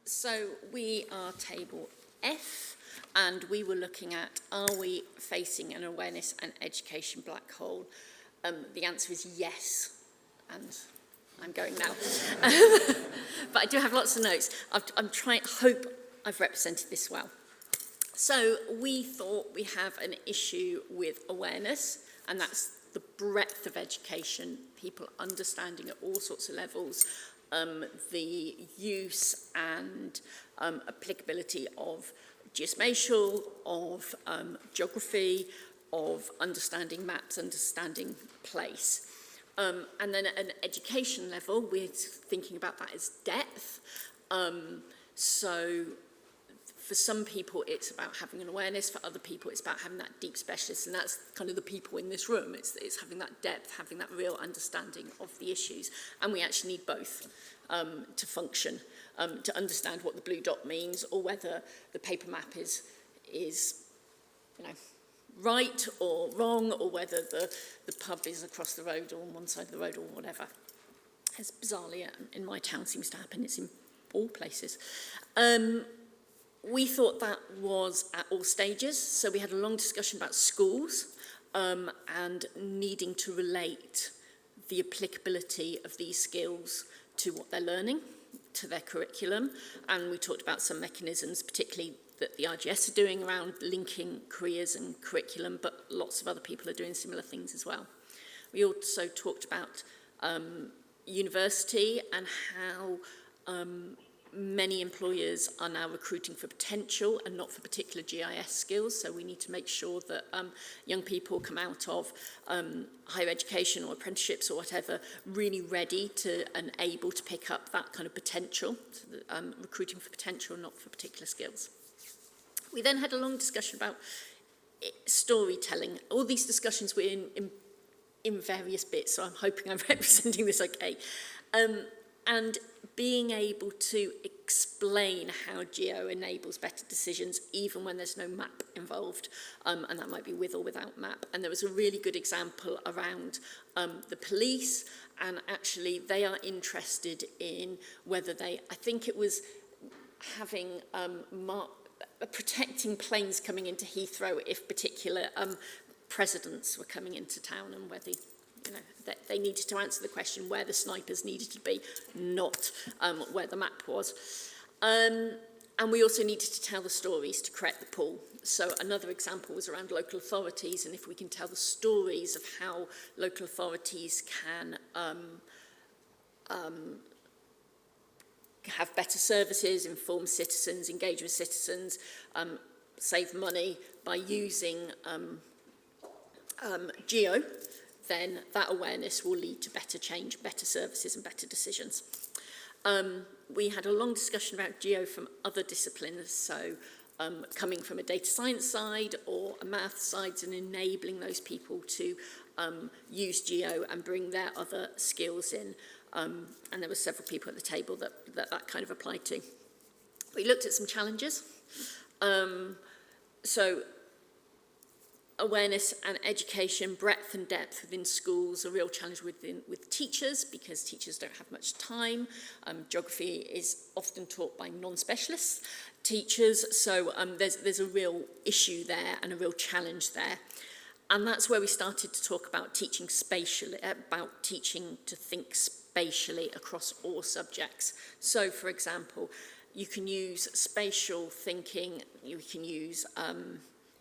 So we are table F, and we were looking at, are we facing an awareness and education black hole? The answer is yes, and I'm going now. But I do have lots of notes. Hope I've represented this well. So we thought we have an issue with awareness, and that's the breadth of education, people understanding at all sorts of levels the use and applicability of geospatial, of geography, of understanding maps, understanding place. And then at an education level, we're thinking about that as depth. So for some people, it's about having an awareness. For other people, it's about having that deep specialist. And that's kind of the people in this room. It's having that depth, having that real understanding of the issues. And we actually need both to function, to understand what the blue dot means, or whether the paper map is right or wrong, or whether the pub is across the road or on one side of the road or whatever. As bizarrely in my town seems to happen, it's in all places. We thought that was at all stages, so we had a long discussion about schools and needing to relate the applicability of these skills to what they're learning, to their curriculum, and we talked about some mechanisms, particularly that the RGS are doing around linking careers and curriculum, but lots of other people are doing similar things as well. We also talked about university and how many employers are now recruiting for potential and not for particular GIS skills, so we need to make sure that young people come out of higher education or apprenticeships or whatever really ready to and able to pick up that kind of potential, so that, recruiting for potential, not for particular skills. We then had a long discussion about storytelling. All these discussions were in various bits, so I'm hoping I'm representing this okay. And being able to explain how geo enables better decisions, even when there's no map involved, and that might be with or without map. And there was a really good example around the police, and actually they are interested in whether I think it was having protecting planes coming into Heathrow if particular presidents were coming into town, and whether that they needed to answer the question where the snipers needed to be, not where the map was. And we also needed to tell the stories to correct the pool. So another example was around local authorities, and if we can tell the stories of how local authorities can have better services, inform citizens, engage with citizens, save money by using geo, then that awareness will lead to better change, better services and better decisions. We had a long discussion about geo from other disciplines, so coming from a data science side or a math side, and enabling those people to use geo and bring their other skills in. And there were several people at the table that kind of applied to. We looked at some challenges. So awareness and education, breadth and depth within schools, a real challenge with teachers, because teachers don't have much time. Geography is often taught by non-specialist teachers, so there's a real issue there and a real challenge there. And that's where we started to talk about teaching spatially, about teaching to think spatially across all subjects. So, for example, you can use spatial thinking, you can use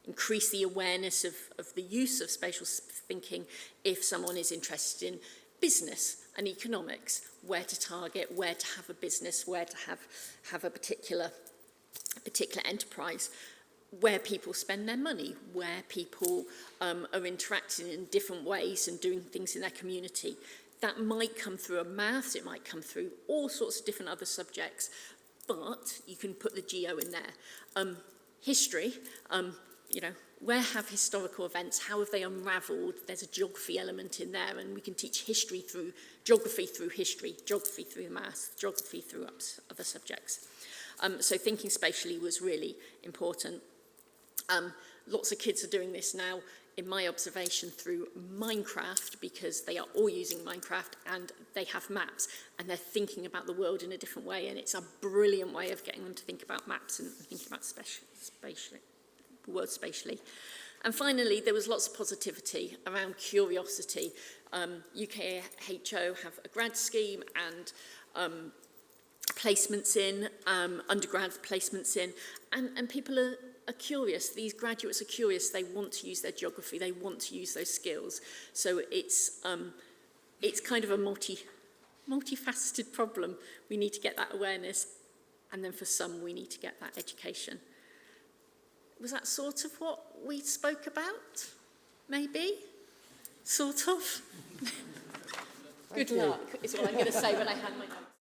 increase the awareness of the use of spatial thinking if someone is interested in business and economics, where to target, where to have a business, where to have a particular enterprise, where people spend their money, where people are interacting in different ways and doing things in their community. That might come through a maths, it might come through all sorts of different other subjects, but you can put the geo in there. History, where have historical events, how have they unravelled? There's a geography element in there, and we can teach history through geography through history, geography through maths, geography through other subjects. So thinking spatially was really important. Lots of kids are doing this now in my observation, through Minecraft, because they are all using Minecraft and they have maps and they're thinking about the world in a different way, and it's a brilliant way of getting them to think about maps and thinking about the world spatially. And finally, there was lots of positivity around curiosity. UKHO have a grad scheme and placements in, undergrad placements in, and people are curious. These graduates are curious. They want to use their geography. They want to use those skills. So it's kind of a multifaceted problem. We need to get that awareness, and then for some, we need to get that education. Was that sort of what we spoke about? Maybe? Sort of? Good luck, is what I'm going to say when I hand my notes.